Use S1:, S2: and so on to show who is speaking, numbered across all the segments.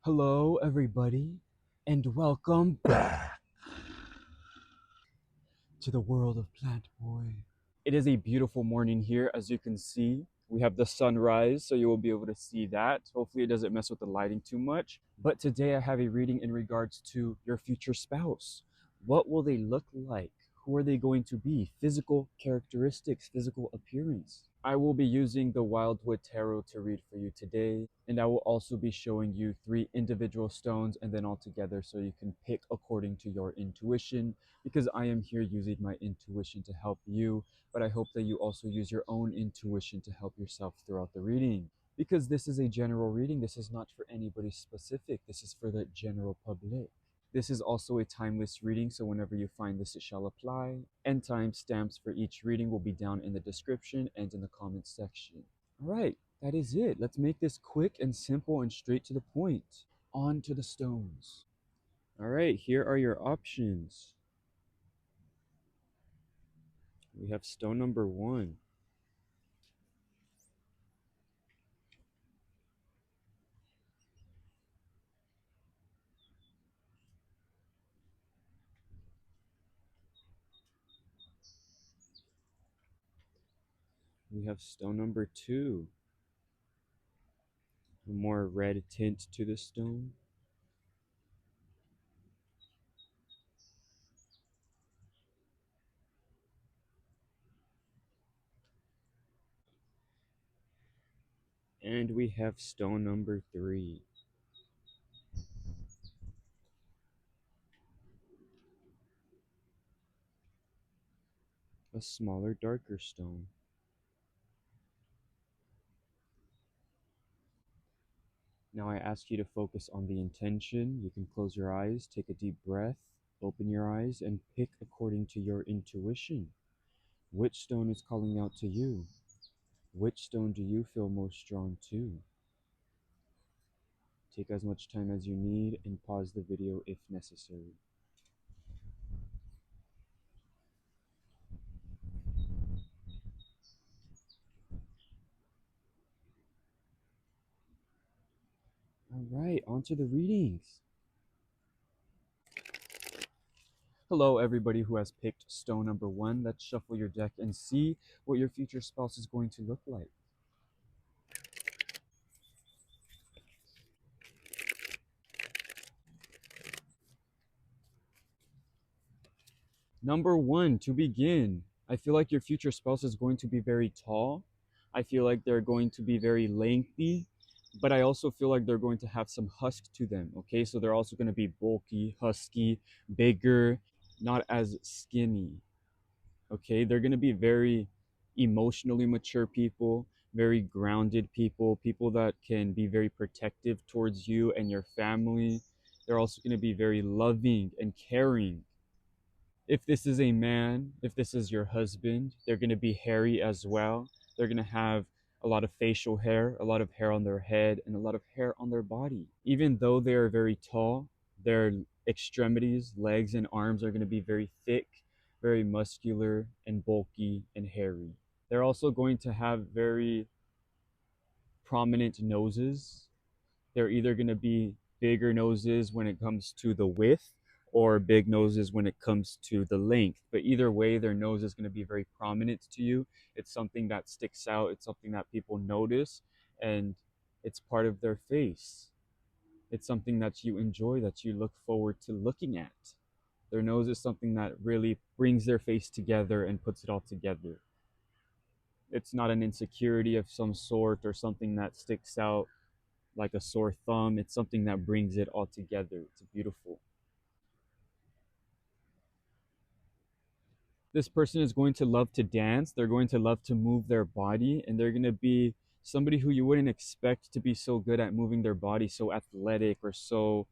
S1: Hello, everybody, and welcome back to the world of Plant Boy. It is a beautiful morning here, as you can see. We have the sunrise, so you will be able to see that. Hopefully, it doesn't mess with the lighting too much. But today, I have a reading in regards to your future spouse. What will they look like? Who are they going to be? Physical characteristics, physical appearance. I will be using the Wildwood Tarot to read for you today, and I will also be showing you 3 individual stones and then all together so you can pick according to your intuition, because I am here using my intuition to help you, but I hope that you also use your own intuition to help yourself throughout the reading. Because this is a general reading, this is not for anybody specific, this is for the general public. This is also a timeless reading, so whenever you find this, it shall apply. And timestamps for each reading will be down in the description and in the comments section. All right, that is it. Let's make this quick and simple and straight to the point. On to the stones. All right, here are your options. We have stone number 1. We have stone number 2. A more red tint to the stone. And we have stone number 3. A smaller, darker stone. Now I ask you to focus on the intention. You can close your eyes, take a deep breath, open your eyes, and pick according to your intuition. Which stone is calling out to you? Which stone do you feel most drawn to? Take as much time as you need and pause the video if necessary. All right, on to the readings. Hello, everybody who has picked stone number 1. Let's shuffle your deck and see what your future spouse is going to look like. Number 1, to begin, I feel like your future spouse is going to be very tall. I feel like they're going to be very lengthy, but I also feel like they're going to have some husk to them, okay? So they're also going to be bulky, husky, bigger, not as skinny, okay? They're going to be very emotionally mature people, very grounded people, people that can be very protective towards you and your family. They're also going to be very loving and caring. If this is a man, if this is your husband, they're going to be hairy as well. They're going to have a lot of facial hair, a lot of hair on their head, and a lot of hair on their body. Even though they are very tall, their extremities, legs, and arms are going to be very thick, very muscular, and bulky and hairy. They're also going to have very prominent noses. They're either going to be bigger noses when it comes to the width or big noses when it comes to the length. But either way, their nose is going to be very prominent to you. It's something that sticks out, it's something that people notice, and it's part of their face. It's something that you enjoy, that you look forward to looking at. Their nose is something that really brings their face together and puts it all together. It's not an insecurity of some sort or something that sticks out like a sore thumb. It's something that brings it all together. It's beautiful. This person is going to love to dance. They're going to love to move their body, and they're going to be somebody who you wouldn't expect to be so good at moving their body, so athletic or so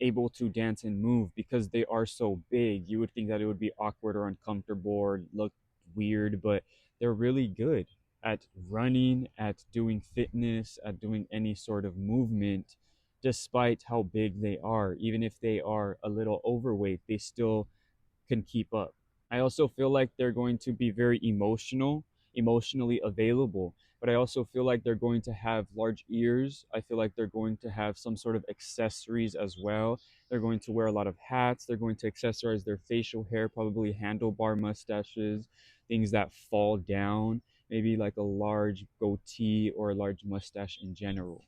S1: able to dance and move, because they are so big. You would think that it would be awkward or uncomfortable or look weird, but they're really good at running, at doing fitness, at doing any sort of movement, despite how big they are. Even if they are a little overweight, they still can keep up. I also feel like they're going to be very emotional, emotionally available. But I also feel like they're going to have large ears. I feel like they're going to have some sort of accessories as well. They're going to wear a lot of hats. They're going to accessorize their facial hair, probably handlebar mustaches, things that fall down, maybe like a large goatee or a large mustache in general.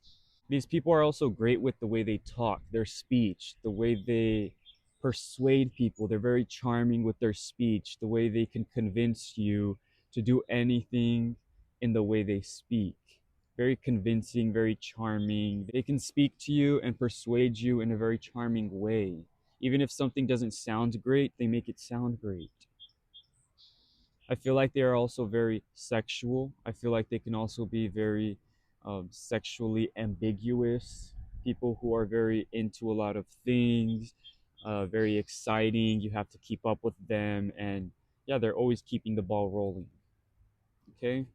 S1: These people are also great with the way they talk, their speech, the way they persuade people. They're very charming with their speech, the way they can convince you to do anything in the way they speak. Very convincing, very charming. They can speak to you and persuade you in a very charming way. Even if something doesn't sound great, they make it sound great. I feel like they are also very sexual. I feel like they can also be very sexually ambiguous. People who are very into a lot of things, very exciting. You have to keep up with them, and yeah, they're always keeping the ball rolling. Okay.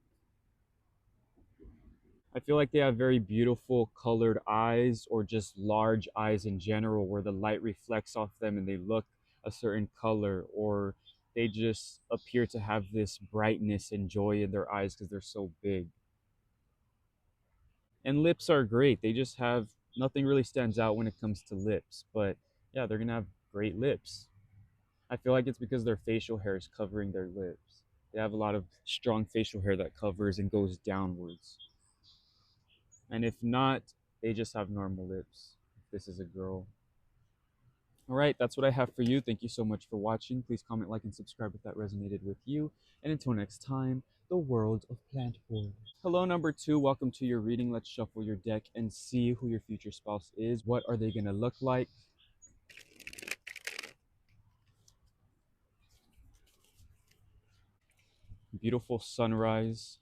S1: I feel like they have very beautiful colored eyes or just large eyes in general where the light reflects off them and they look a certain color, or they just appear to have this brightness and joy in their eyes because they're so big. And lips are great. They just have nothing really stands out when it comes to lips, but yeah, they're going to have great lips. I feel like it's because their facial hair is covering their lips. They have a lot of strong facial hair that covers and goes downwards. And if not, they just have normal lips. If this is a girl. All right, that's what I have for you. Thank you so much for watching. Please comment, like, and subscribe if that resonated with you. And until next time, the world of plant board. Hello, number two. Welcome to your reading. Let's shuffle your deck and see who your future spouse is. What are they going to look like? Beautiful sunrise.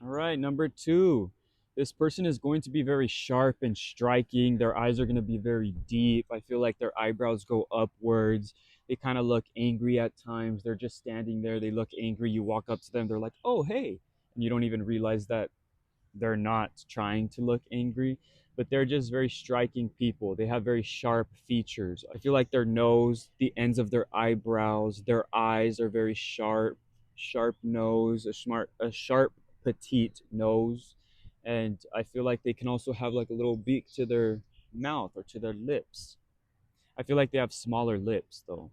S1: All right, number two. This person is going to be very sharp and striking. Their eyes are going to be very deep. I feel like their eyebrows go upwards. They kind of look angry at times. They're just standing there. They look angry. You walk up to them. They're like, oh, hey. And you don't even realize that they're not trying to look angry, but they're just very striking people. They have very sharp features. I feel like their nose, the ends of their eyebrows, their eyes are very sharp, sharp nose, a sharp petite nose, and I feel like they can also have like a little beak to their mouth or to their lips. I feel like they have smaller lips though.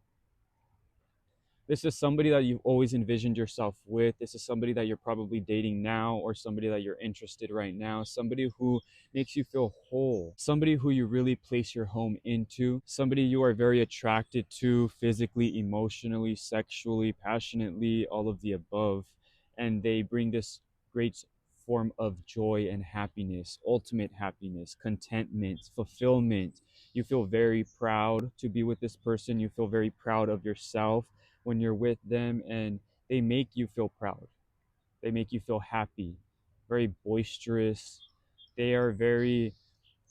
S1: This is somebody that you've always envisioned yourself with. This is somebody that you're probably dating now, or somebody that you're interested right now. Somebody who makes you feel whole. Somebody who you really place your home into. Somebody you are very attracted to physically, emotionally, sexually, passionately, all of the above. And they bring this great form of joy and happiness, contentment, fulfillment. You feel very proud to be with this person. You feel very proud of yourself when you're with them, and they make you feel proud. They make you feel happy, very boisterous. They are very,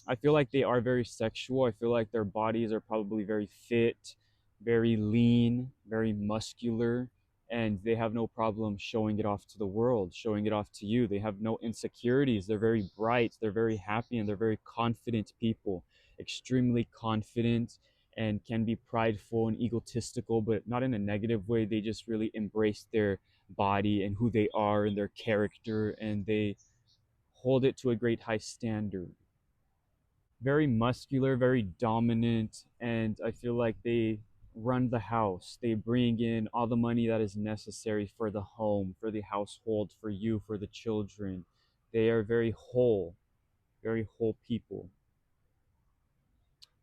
S1: I feel like they are very sexual. I feel like their bodies are probably very fit, very lean, very muscular, and they have no problem showing it off to the world, showing it off to you. They have no insecurities. They're very bright, they're very happy, and they're very confident people, extremely confident, and can be prideful and egotistical, but not in a negative way. They just really embrace their body and who they are and their character, and they hold it to a great high standard. Very muscular, very dominant, and I feel like they run the house. They bring in all the money that is necessary for the home, for the household, for you, for the children. They are very whole people,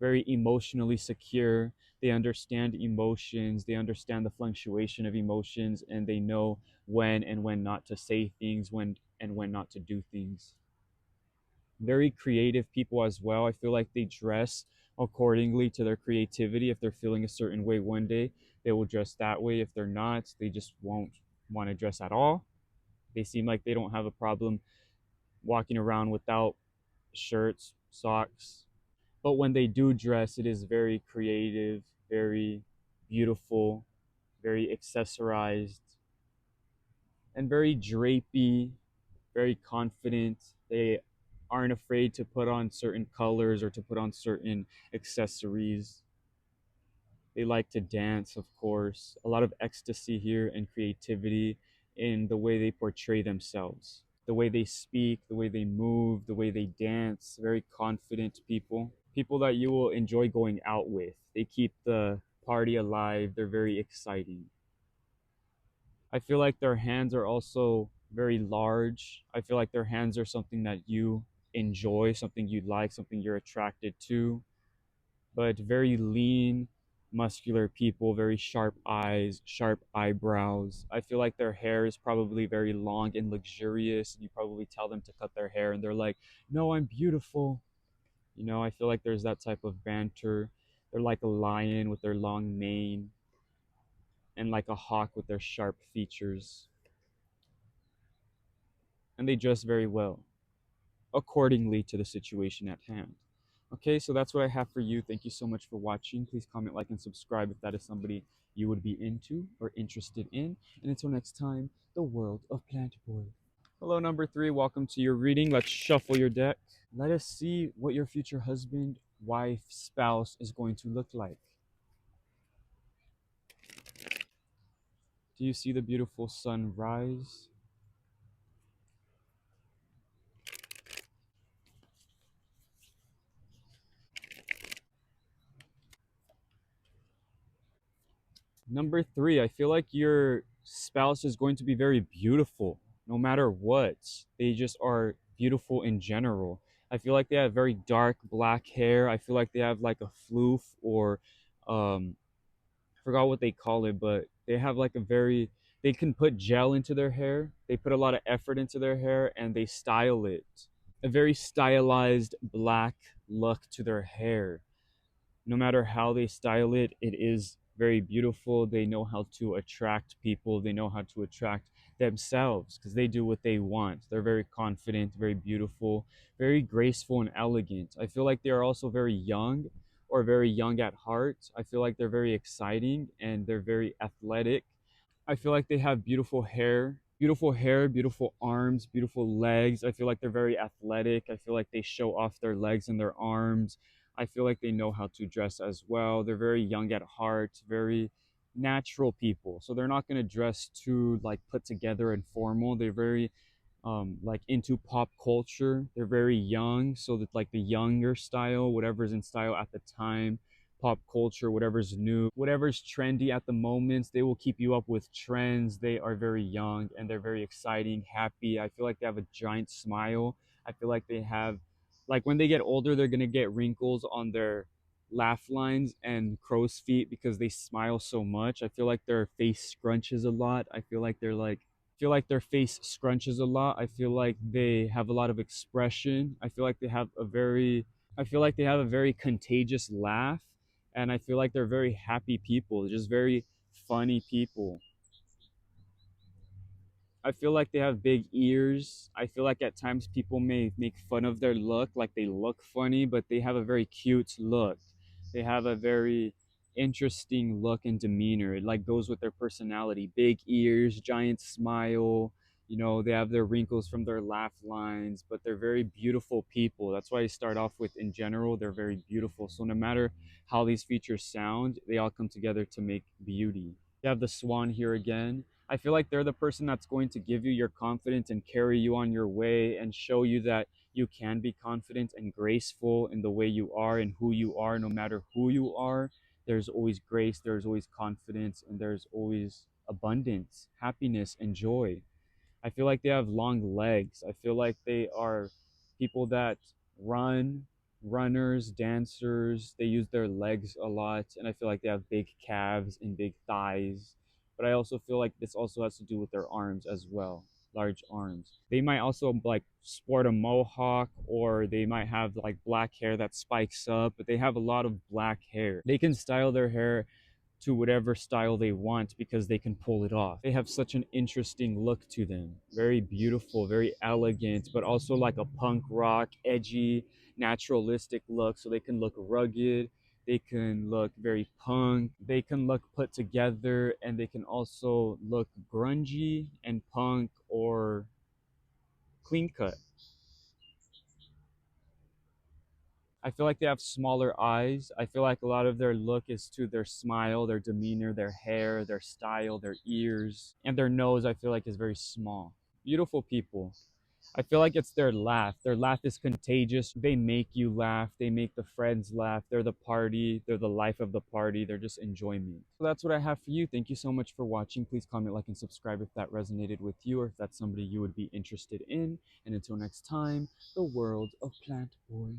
S1: very emotionally secure. They understand emotions, they understand the fluctuation of emotions, and they know when and when not to say things, when and when not to do things. Very creative people as well. I feel like they dress accordingly to their creativity. If they're feeling a certain way one day, they will dress that way. If they're not, they just won't want to dress at all. They seem like they don't have a problem walking around without shirts, socks. But when they do dress, it is very creative, very beautiful, very accessorized, and very drapey, very confident. They aren't afraid to put on certain colors or to put on certain accessories. They like to dance, of course. A lot of ecstasy here and creativity in the way they portray themselves, the way they speak, the way they move, the way they dance. Very confident people. People that you will enjoy going out with. They keep the party alive. They're very exciting. I feel like their hands are also very large. I feel like their hands are something that you enjoy, something you like, something you're attracted to, but very lean, muscular people, very sharp eyes, sharp eyebrows. I feel like their hair is probably very long and luxurious. You probably tell them to cut their hair and they're like, "No, I'm beautiful." I feel like there's that type of banter. They're like a lion with their long mane and like a hawk with their sharp features. And they dress very well, accordingly to the situation at hand. Okay, so that's what I have for you. Thank you so much for watching. Please comment, like, and subscribe if that is somebody you would be into or interested in. And until next time, the world of Plant Boy. Hello, number 3. Welcome to your reading. Let's shuffle your deck. Let us see what your future husband, wife, spouse is going to look like. Do you see the beautiful sun rise? Number 3, I feel like your spouse is going to be very beautiful no matter what. They just are beautiful in general. I feel like they have very dark black hair. I feel like they have like a floof or I forgot what they call it, but they have like they can put gel into their hair. They put a lot of effort into their hair and they style it. A very stylized black look to their hair. No matter how they style it, it is very beautiful. They know how to attract people. They know how to attract themselves because they do what they want. They're very confident, very beautiful, very graceful and elegant. I feel like they are also very young or very young at heart. I feel like they're very exciting and they're very athletic. I feel like they have beautiful hair, beautiful arms, beautiful legs. I feel like they're very athletic. I feel like they show off their legs and their arms. I feel like they know how to dress as well. They're very young at heart, very natural people. So they're not going to dress too like put together and formal. They're very like into pop culture. They're very young, so that like the younger style, whatever's in style at the time, pop culture, whatever's new, whatever's trendy at the moment, they will keep you up with trends. They are very young and they're very exciting, happy. I feel like they have a giant smile. I feel like they have, like when they get older, they're gonna get wrinkles on their laugh lines and crow's feet because they smile so much. I feel like their face scrunches a lot. I feel like their face scrunches a lot. I feel like they have a lot of expression. I feel like they have a very contagious laugh, and I feel like they're very happy people, just very funny people. I feel like they have big ears. I feel like at times people may make fun of their look, like they look funny, but they have a very cute look. They have a very interesting look and demeanor. It like goes with their personality. Big ears, giant smile. They have their wrinkles from their laugh lines, but they're very beautiful people. That's why I start off with in general, they're very beautiful. So no matter how these features sound, they all come together to make beauty. You have the swan here again. I feel like they're the person that's going to give you your confidence and carry you on your way and show you that you can be confident and graceful in the way you are and who you are, no matter who you are. There's always grace, there's always confidence, and there's always abundance, happiness, and joy. I feel like they have long legs. I feel like they are people that run, runners, dancers. They use their legs a lot, and I feel like they have big calves and big thighs. But I also feel like this also has to do with their arms as well, large arms. They might also like sport a mohawk, or they might have like black hair that spikes up, but they have a lot of black hair. They can style their hair to whatever style they want because they can pull it off. They have such an interesting look to them. Very beautiful, very elegant, but also like a punk rock, edgy, naturalistic look. So they can look rugged, they can look very punk, they can look put together, and they can also look grungy and punk or clean cut. I feel like they have smaller eyes. I feel like a lot of their look is to their smile, their demeanor, their hair, their style, their ears, and their nose, I feel like, is very small. Beautiful people. I feel like it's their laugh. Their laugh is contagious. They make you laugh. They make the friends laugh. They're the party. They're the life of the party. They're just enjoyment. So that's what I have for you. Thank you so much for watching. Please comment, like, and subscribe if that resonated with you or if that's somebody you would be interested in. And until next time, the world of Plant Boy.